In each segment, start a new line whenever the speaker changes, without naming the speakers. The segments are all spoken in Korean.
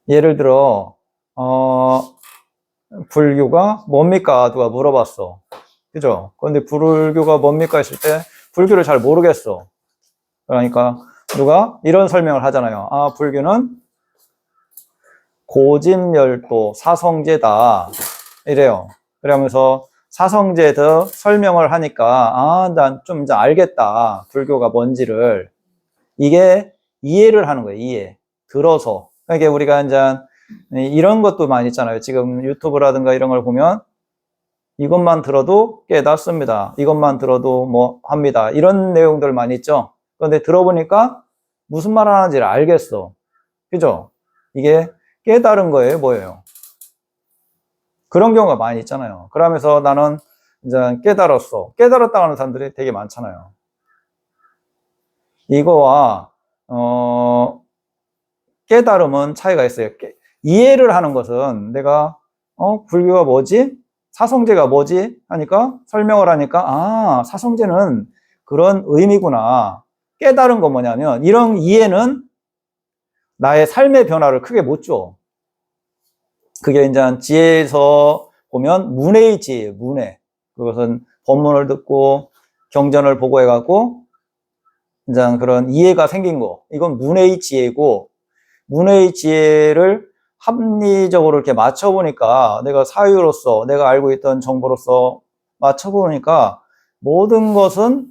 예를 들어, 불교가 뭡니까? 누가 물어봤어. 그죠? 그런데 불교가 뭡니까? 했을 때, 불교를 잘 모르겠어. 그러니까, 누가 이런 설명을 하잖아요. 아, 불교는 고진멸도 사성제다. 이래요. 그러면서 사성제도 설명을 하니까, 아, 난 좀 이제 알겠다. 불교가 뭔지를. 이게 이해를 하는 거예요. 이해. 들어서. 그러니까 우리가 이제 이런 것도 많이 있잖아요. 지금 유튜브라든가 이런 걸 보면 이것만 들어도 깨닫습니다. 이것만 들어도 뭐 합니다. 이런 내용들 많이 있죠. 그런데 들어보니까 무슨 말 하는지를 알겠어. 그죠? 이게 깨달은 거예요. 뭐예요? 그런 경우가 많이 있잖아요. 그러면서 나는 이제 깨달았어. 깨달았다고 하는 사람들이 되게 많잖아요. 이거와 깨달음은 차이가 있어요. 이해를 하는 것은 내가 불교가 뭐지? 사성제가 뭐지? 하니까 설명을 하니까 아, 사성제는 그런 의미구나. 깨달은 건 뭐냐면 이런 이해는 나의 삶의 변화를 크게 못 줘. 그게 이제 지혜에서 보면 문해의 지혜예요. 문해. 그것은 법문을 듣고 경전을 보고 해갖고 이제 그런 이해가 생긴 거. 이건 문해의 지혜고 문해의 지혜를 합리적으로 이렇게 맞춰보니까 내가 사유로서 내가 알고 있던 정보로서 맞춰보니까 모든 것은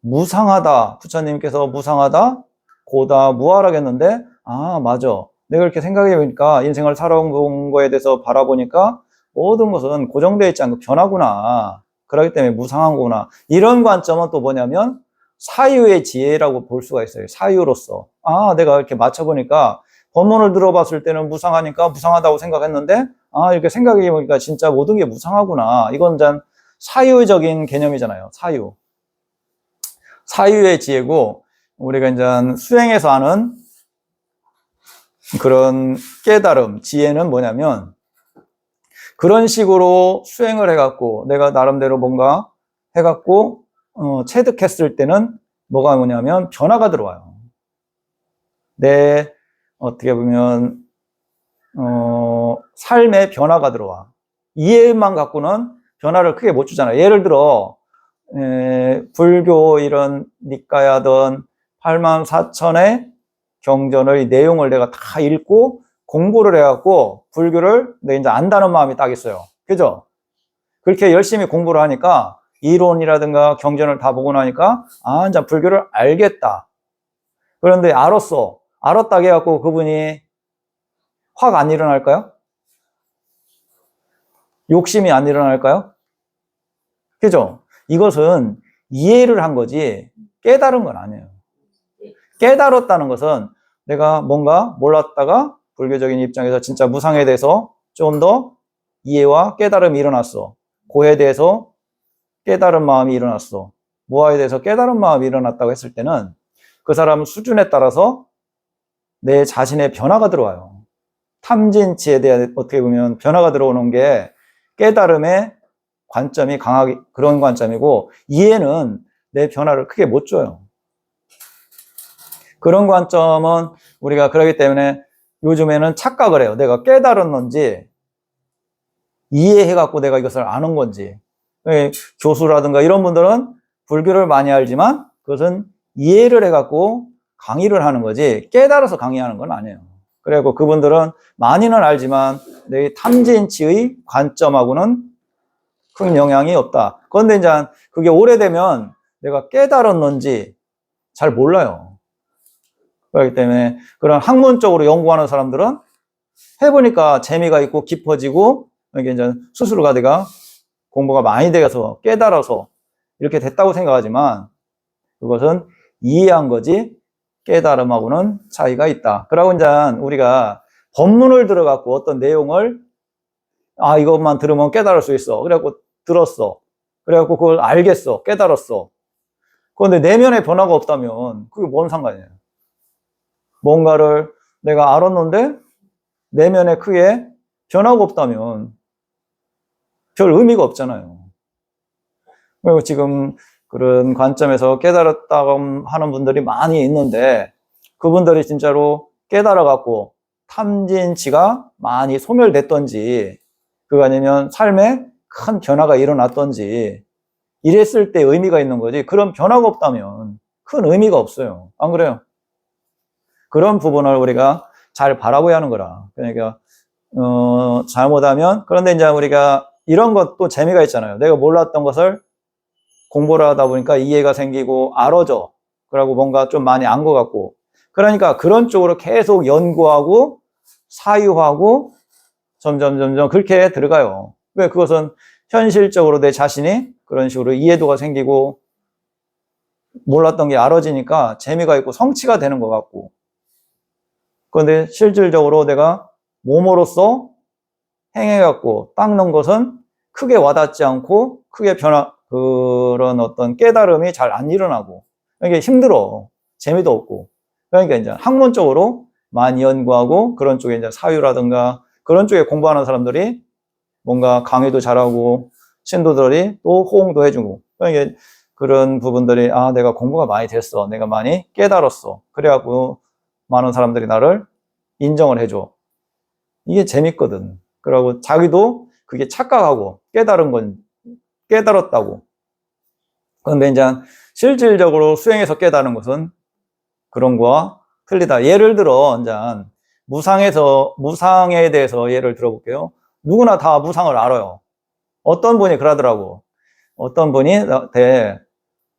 무상하다. 부처님께서 무상하다, 고다, 무아라겠는데 아 맞아. 내가 이렇게 생각해보니까 인생을 살아온 거에 대해서 바라보니까 모든 것은 고정되어 있지 않고 변하구나. 그렇기 때문에 무상한 거구나. 이런 관점은 또 뭐냐면 사유의 지혜라고 볼 수가 있어요. 사유로서. 아, 내가 이렇게 맞춰보니까 법문을 들어봤을 때는 무상하니까 무상하다고 생각했는데 아, 이렇게 생각해보니까 진짜 모든 게 무상하구나. 이건 전 사유적인 개념이잖아요. 사유. 사유의 지혜고 우리가 이제 수행에서 하는 그런 깨달음, 지혜는 뭐냐면 그런 식으로 수행을 해갖고 내가 나름대로 뭔가 해갖고 체득했을 때는 뭐가 뭐냐면 변화가 들어와요. 내 어떻게 보면 삶의 변화가 들어와. 이해만 갖고는 변화를 크게 못 주잖아요. 예를 들어 불교 이런 니까야든 84,000의 경전의 내용을 내가 다 읽고 공부를 해갖고 불교를 내가 이제 안다는 마음이 딱 있어요. 그죠? 그렇게 열심히 공부를 하니까 이론이라든가 경전을 다 보고 나니까 아, 이제 불교를 알겠다. 그런데 알았어. 알았다고 해갖고 그분이 확 안 일어날까요? 욕심이 안 일어날까요? 그죠? 이것은 이해를 한 거지 깨달은 건 아니에요. 깨달았다는 것은 내가 뭔가 몰랐다가 불교적인 입장에서 진짜 무상에 대해서 좀 더 이해와 깨달음이 일어났어. 고에 대해서 깨달은 마음이 일어났어. 무아에 대해서 깨달은 마음이 일어났다고 했을 때는 그 사람 수준에 따라서 내 자신의 변화가 들어와요. 탐진치에 대한 어떻게 보면 변화가 들어오는 게 깨달음의 관점이 강하게 그런 관점이고 이해는 내 변화를 크게 못 줘요. 그런 관점은 우리가 그러기 때문에 요즘에는 착각을 해요. 내가 깨달았는지 이해해갖고 내가 이것을 아는 건지. 교수라든가 이런 분들은 불교를 많이 알지만 그것은 이해를 해갖고 강의를 하는 거지 깨달아서 강의하는 건 아니에요. 그리고 그분들은 많이는 알지만 내 탐진치의 관점하고는 큰 영향이 없다. 그런데 이제 그게 오래되면 내가 깨달았는지 잘 몰라요. 그렇기 때문에 그런 학문적으로 연구하는 사람들은 해보니까 재미가 있고 깊어지고 이게 이제 스스로가 내가 공부가 많이 돼서 깨달아서 이렇게 됐다고 생각하지만 그것은 이해한 거지 깨달음하고는 차이가 있다. 그러고 이제 우리가 법문을 들어갖고 어떤 내용을 아 이것만 들으면 깨달을 수 있어. 그래갖고 들었어. 그래갖고 그걸 알겠어. 깨달았어. 그런데 내면의 변화가 없다면 그게 뭔 상관이에요. 뭔가를 내가 알았는데 내면에 크게 변화가 없다면 별 의미가 없잖아요. 그리고 지금 그런 관점에서 깨달았다고 하는 분들이 많이 있는데 그분들이 진짜로 깨달아갖고 탐진치가 많이 소멸됐던지, 그거 아니면 삶에 큰 변화가 일어났던지, 이랬을 때 의미가 있는 거지, 그런 변화가 없다면 큰 의미가 없어요. 안 그래요? 그런 부분을 우리가 잘 바라봐야 하는 거라. 그러니까, 잘못하면, 그런데 이제 우리가 이런 것도 재미가 있잖아요. 내가 몰랐던 것을 공부를 하다 보니까 이해가 생기고 알아져. 그러고 뭔가 좀 많이 안 것 같고. 그러니까 그런 쪽으로 계속 연구하고 사유하고 점점 그렇게 들어가요. 왜? 그것은 현실적으로 내 자신이 그런 식으로 이해도가 생기고 몰랐던 게 알아지니까 재미가 있고 성취가 되는 것 같고. 그런데 실질적으로 내가 몸으로써 행해갖고 닦는 것은 크게 와닿지 않고 크게 그런 어떤 깨달음이 잘 안 일어나고 이게 힘들어. 재미도 없고. 그러니까 이제 학문적으로 많이 연구하고 그런 쪽에 이제 사유라든가 그런 쪽에 공부하는 사람들이 뭔가 강의도 잘하고 신도들이 또 호응도 해주고 그러니까 그런 부분들이 아 내가 공부가 많이 됐어. 내가 많이 깨달았어. 그래갖고 많은 사람들이 나를 인정을 해줘. 이게 재밌거든. 그러고 자기도 그게 착각하고 깨달은 건 깨달았다고. 그런데 이제 실질적으로 수행해서 깨달은 것은 그런 거와 틀리다. 예를 들어 이제 무상에 대해서 예를 들어볼게요. 누구나 다 무상을 알아요. 어떤 분이 그러더라고. 어떤 분이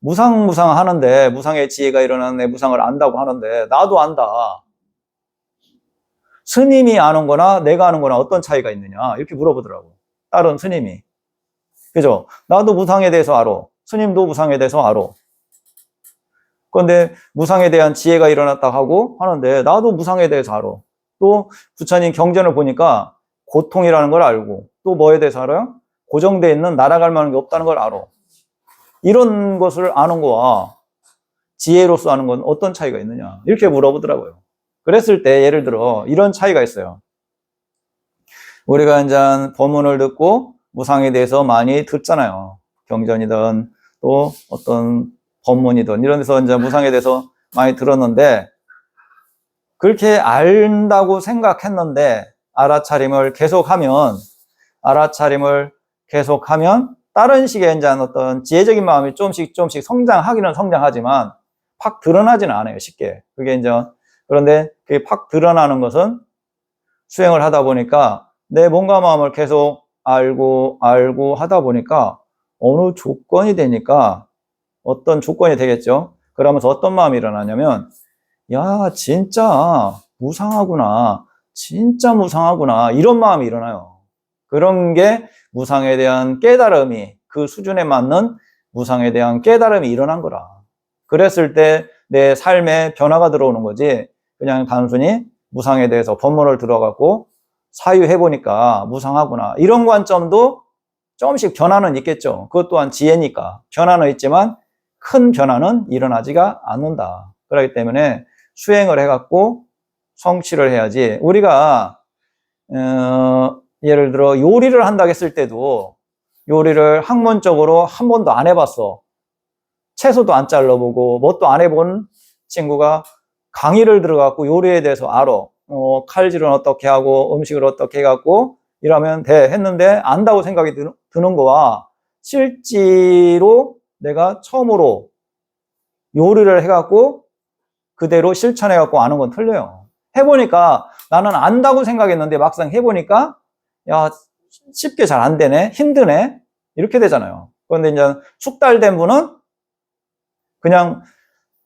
무상 하는데 무상의 지혜가 일어나는데 무상을 안다고 하는데 나도 안다. 스님이 아는 거나 내가 아는 거나 어떤 차이가 있느냐 이렇게 물어보더라고. 다른 스님이. 그죠? 나도 무상에 대해서 알아. 스님도 무상에 대해서 알아. 그런데 무상에 대한 지혜가 일어났다 하고 하는데 나도 무상에 대해서 알아. 또 부처님 경전을 보니까 고통이라는 걸 알고 또 뭐에 대해서 알아요? 고정되어 있는 날아갈 만한 게 없다는 걸 알아. 이런 것을 아는 거와 지혜로서 아는 건 어떤 차이가 있느냐 이렇게 물어보더라고요. 그랬을 때 예를 들어 이런 차이가 있어요. 우리가 이제 법문을 듣고 무상에 대해서 많이 듣잖아요. 경전이든 또 어떤 법문이든 이런 데서 이제 무상에 대해서 많이 들었는데 그렇게 안다고 생각했는데 알아차림을 계속하면 다른 식의 이제 어떤 지혜적인 마음이 조금씩 성장하기는 성장하지만 팍 드러나지는 않아요. 쉽게. 그게 이제 그런데 그게 팍 드러나는 것은 수행을 하다 보니까 내 몸과 마음을 계속 알고 하다 보니까 어느 조건이 되니까 어떤 조건이 되겠죠. 그러면서 어떤 마음이 일어나냐면 야 진짜 무상하구나. 진짜 무상하구나. 이런 마음이 일어나요. 그런 게 무상에 대한 깨달음이 그 수준에 맞는 무상에 대한 깨달음이 일어난 거라. 그랬을 때 내 삶에 변화가 들어오는 거지 그냥 단순히 무상에 대해서 법문을 들어갖고 사유해보니까 무상하구나. 이런 관점도 조금씩 변화는 있겠죠. 그것 또한 지혜니까. 변화는 있지만 큰 변화는 일어나지가 않는다. 그렇기 때문에 수행을 해갖고 성취를 해야지. 우리가 예를 들어 요리를 한다고 했을 때도 요리를 학문적으로 한 번도 안 해봤어. 채소도 안 잘라보고 뭣도 안 해본 친구가 강의를 들어갖고 요리에 대해서 알아. 칼질은 어떻게 하고 음식을 어떻게 해갖고 이러면 돼 했는데 안다고 생각이 드는 거와 실제로 내가 처음으로 요리를 해갖고 그대로 실천해갖고 아는 건 틀려요. 해보니까 나는 안다고 생각했는데 막상 해보니까 야 쉽게 잘 안 되네, 힘드네 이렇게 되잖아요. 그런데 이제 숙달된 분은 그냥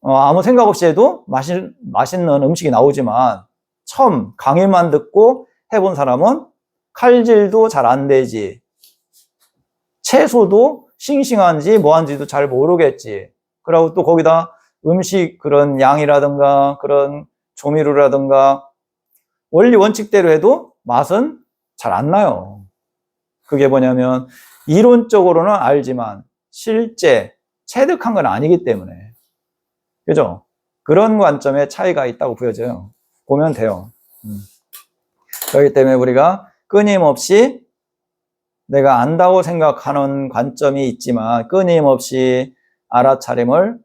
아무 생각 없이 해도 맛있는 음식이 나오지만 처음 강의만 듣고 해본 사람은 칼질도 잘 안 되지, 채소도 싱싱한지 뭐한지도 잘 모르겠지. 그리고 또 거기다 음식 그런 양이라든가 그런 조미료라든가 원리 원칙대로 해도 맛은 잘 안 나요. 그게 뭐냐면 이론적으로는 알지만 실제 체득한 건 아니기 때문에. 그죠? 그런 관점의 차이가 있다고 보여져요. 보면 돼요. 그렇기 때문에 우리가 끊임없이 내가 안다고 생각하는 관점이 있지만 끊임없이 알아차림을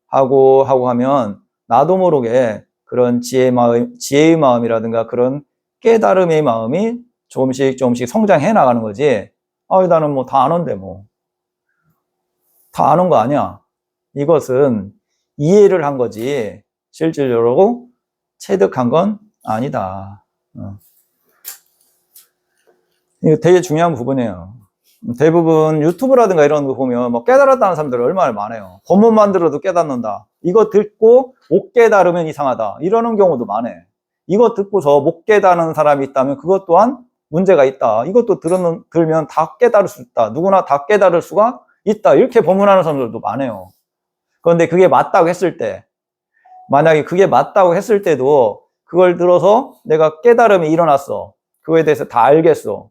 하고 하면 나도 모르게 그런 지혜의 마음이라든가 그런 깨달음의 마음이 조금씩 조금씩 성장해 나가는 거지. 나는 뭐 다 아는데 뭐. 다 아는 거 아니야. 이것은 이해를 한 거지. 실질적으로 체득한 건 아니다. 이거 되게 중요한 부분이에요. 대부분 유튜브라든가 이런 거 보면 뭐 깨달았다는 사람들이 얼마나 많아요. 법문만 들어도 깨닫는다. 이거 듣고 못 깨달으면 이상하다. 이러는 경우도 많아요. 이거 듣고서 못 깨달은 사람이 있다면 그것 또한 문제가 있다. 이것도 들면 다 깨달을 수 있다. 누구나 다 깨달을 수가 있다. 이렇게 법문하는 사람들도 많아요. 그런데 그게 맞다고 했을 때, 만약에 그게 맞다고 했을 때도 그걸 들어서 내가 깨달음이 일어났어. 그거에 대해서 다 알겠어.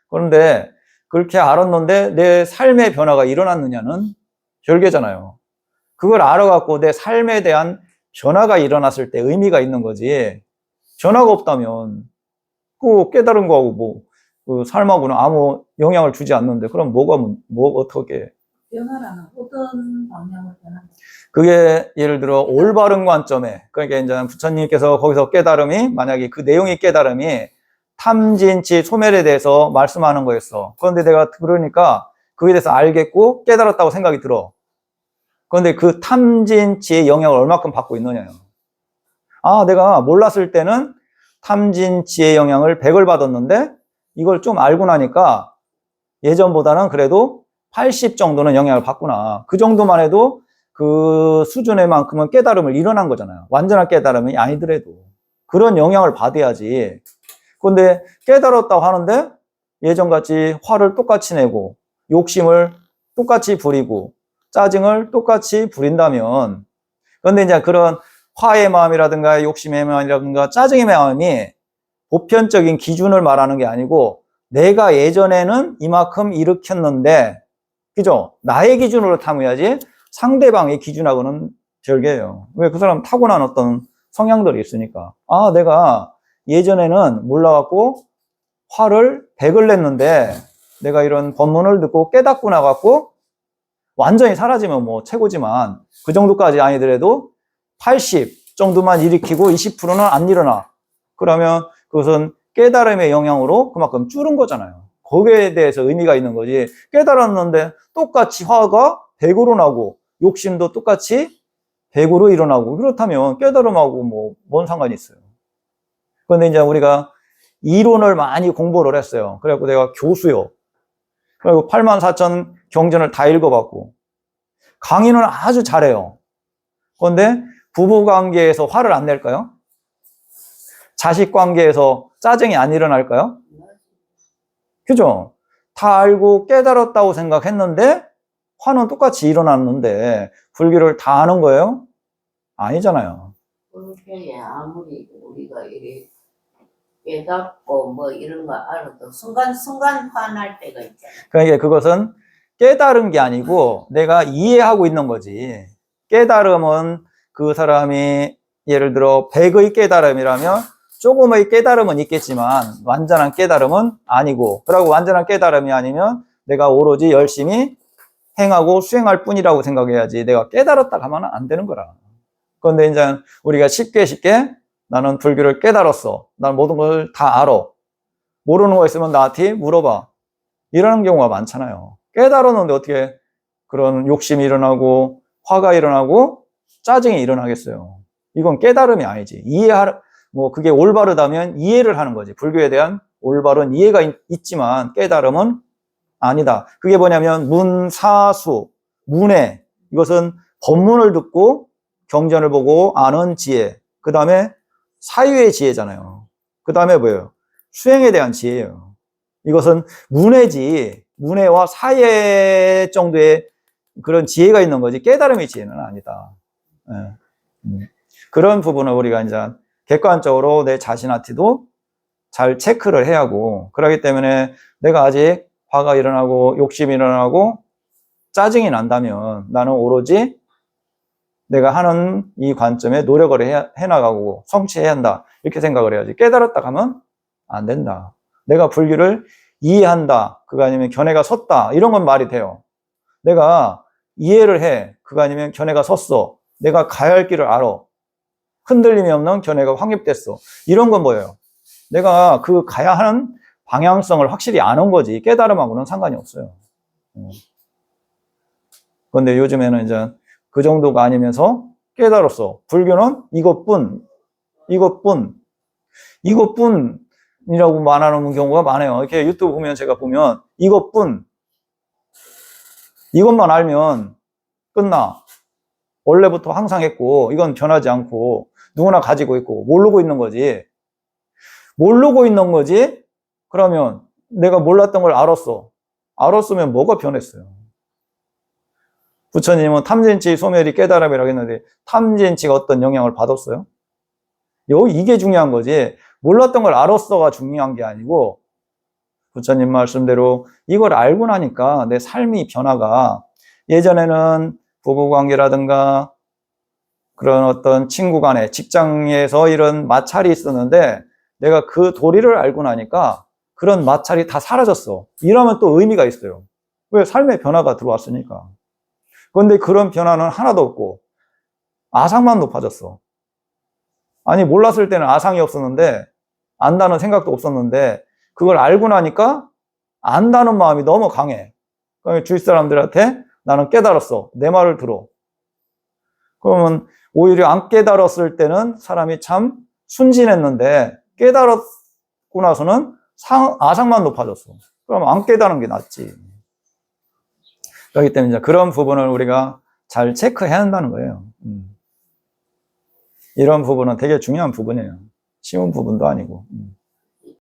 그런데 그렇게 알았는데 내 삶의 변화가 일어났느냐는 별개잖아요. 그걸 알아갖고 내 삶에 대한 변화가 일어났을 때 의미가 있는 거지. 변화가 없다면 그 깨달은 거하고 뭐 그 삶하고는 아무 영향을 주지 않는데 그럼 어떻게
변화라는 어떤 방향으로 변한다?
그게 예를 들어 올바른 관점에, 그러니까 이제 부처님께서 거기서 깨달음이, 만약에 그 내용의 깨달음이 탐진치 소멸에 대해서 말씀하는 거였어. 그런데 내가 그러니까 그에 대해서 알겠고 깨달았다고 생각이 들어. 그런데 그 탐진치의 영향을 얼마큼 받고 있느냐요. 내가 몰랐을 때는 탐진치의 영향을 100을 받았는데 이걸 좀 알고 나니까 예전보다는 그래도 80 정도는 영향을 받구나. 그 정도만 해도 그 수준의 만큼은 깨달음을 일어난 거잖아요. 완전한 깨달음이 아니더라도. 그런 영향을 받아야지. 근데 깨달았다고 하는데 예전같이 화를 똑같이 내고 욕심을 똑같이 부리고 짜증을 똑같이 부린다면, 그런데 이제 그런 화의 마음이라든가 욕심의 마음이라든가 짜증의 마음이 보편적인 기준을 말하는 게 아니고 내가 예전에는 이만큼 일으켰는데, 그죠? 나의 기준으로 탐해야지 상대방의 기준하고는 별개예요. 왜? 그 사람 타고난 어떤 성향들이 있으니까. 내가 예전에는 몰라갖고 화를 100을 냈는데 내가 이런 법문을 듣고 깨닫고 나갖고 완전히 사라지면 뭐 최고지만 그 정도까지 아니더라도 80 정도만 일으키고 20%는 안 일어나. 그러면 그것은 깨달음의 영향으로 그만큼 줄은 거잖아요. 거기에 대해서 의미가 있는 거지. 깨달았는데 똑같이 화가 100으로 나고 욕심도 똑같이 100으로 일어나고, 그렇다면 깨달음하고 뭐 뭔 상관이 있어요. 그런데 이제 우리가 이론을 많이 공부를 했어요. 그래갖고 내가 교수요. 그리고 84,000 경전을 다 읽어봤고 강의는 아주 잘해요. 그런데 부부관계에서 화를 안 낼까요? 자식관계에서 짜증이 안 일어날까요? 그죠? 다 알고 깨달았다고 생각했는데 화는 똑같이 일어났는데 불교를 다 아는 거예요? 아니잖아요.
불교에 아무리 우리가 이렇게 깨닫고 뭐 이런 거 알아도 순간순간 화날 때가 있잖아요.
그러니까 그것은 깨달은 게 아니고 내가 이해하고 있는 거지. 깨달음은 그 사람이 예를 들어 100의 깨달음이라면 조금의 깨달음은 있겠지만 완전한 깨달음은 아니고, 그리고 완전한 깨달음이 아니면 내가 오로지 열심히 행하고 수행할 뿐이라고 생각해야지 내가 깨달았다 하면 안 되는 거라. 그런데 이제 우리가 쉽게 나는 불교를 깨달았어. 난 모든 걸 다 알아. 모르는 거 있으면 나한테 물어봐. 이러는 경우가 많잖아요. 깨달았는데 어떻게 그런 욕심이 일어나고 화가 일어나고 짜증이 일어나겠어요. 이건 깨달음이 아니지. 뭐 그게 올바르다면 이해를 하는 거지. 불교에 대한 올바른 이해가 있지만 깨달음은 아니다. 그게 뭐냐면 문사수, 문해. 이것은 법문을 듣고 경전을 보고 아는 지혜. 그 다음에 사유의 지혜잖아요. 그 다음에 뭐예요? 수행에 대한 지혜예요. 이것은 문해지. 문해와 사회 정도의 그런 지혜가 있는 거지 깨달음의 지혜는 아니다. 그런 부분을 우리가 이제 객관적으로 내 자신한테도 잘 체크를 해야 하고, 그렇기 때문에 내가 아직 화가 일어나고 욕심이 일어나고 짜증이 난다면 나는 오로지 내가 하는 이 관점에 노력을 해나가고 성취해야 한다, 이렇게 생각을 해야지. 깨달았다 하면 안 된다. 내가 불교를 이해한다, 그거 아니면 견해가 섰다, 이런 건 말이 돼요. 내가 이해를 해, 그거 아니면 견해가 섰어, 내가 가야 할 길을 알아, 흔들림이 없는 견해가 확립됐어, 이런 건 뭐예요? 내가 그 가야 하는 방향성을 확실히 아는 거지 깨달음하고는 상관이 없어요. 그런데 요즘에는 이제 그 정도가 아니면서 깨달았어. 불교는 이것뿐이라고 말하는 경우가 많아요. 이렇게 유튜브 보면 제가 보면 이것만 알면 끝나. 원래부터 항상 했고 이건 변하지 않고 누구나 가지고 있고 모르고 있는 거지. 그러면 내가 몰랐던 걸 알았어. 알았으면 뭐가 변했어요? 부처님은 탐진치 소멸이 깨달음이라고 했는데 탐진치가 어떤 영향을 받았어요? 이게 중요한 거지. 몰랐던 걸 알았어가 중요한 게 아니고 부처님 말씀대로 이걸 알고 나니까 내 삶이 변화가 예전에는 부부관계라든가 그런 어떤 친구 간에 직장에서 이런 마찰이 있었는데 내가 그 도리를 알고 나니까 그런 마찰이 다 사라졌어. 이러면 또 의미가 있어요. 왜? 삶의 변화가 들어왔으니까. 그런데 그런 변화는 하나도 없고 아상만 높아졌어. 아니 몰랐을 때는 아상이 없었는데 안다는 생각도 없었는데 그걸 알고 나니까 안다는 마음이 너무 강해. 그러니까 주위 사람들한테 나는 깨달았어. 내 말을 들어. 그러면 오히려 안 깨달았을 때는 사람이 참 순진했는데 깨달았고 나서는 아상만 높아졌어. 그럼 안 깨달은 게 낫지. 그렇기 때문에 이제 그런 부분을 우리가 잘 체크해야 한다는 거예요. 이런 부분은 되게 중요한 부분이에요. 쉬운 부분도 아니고.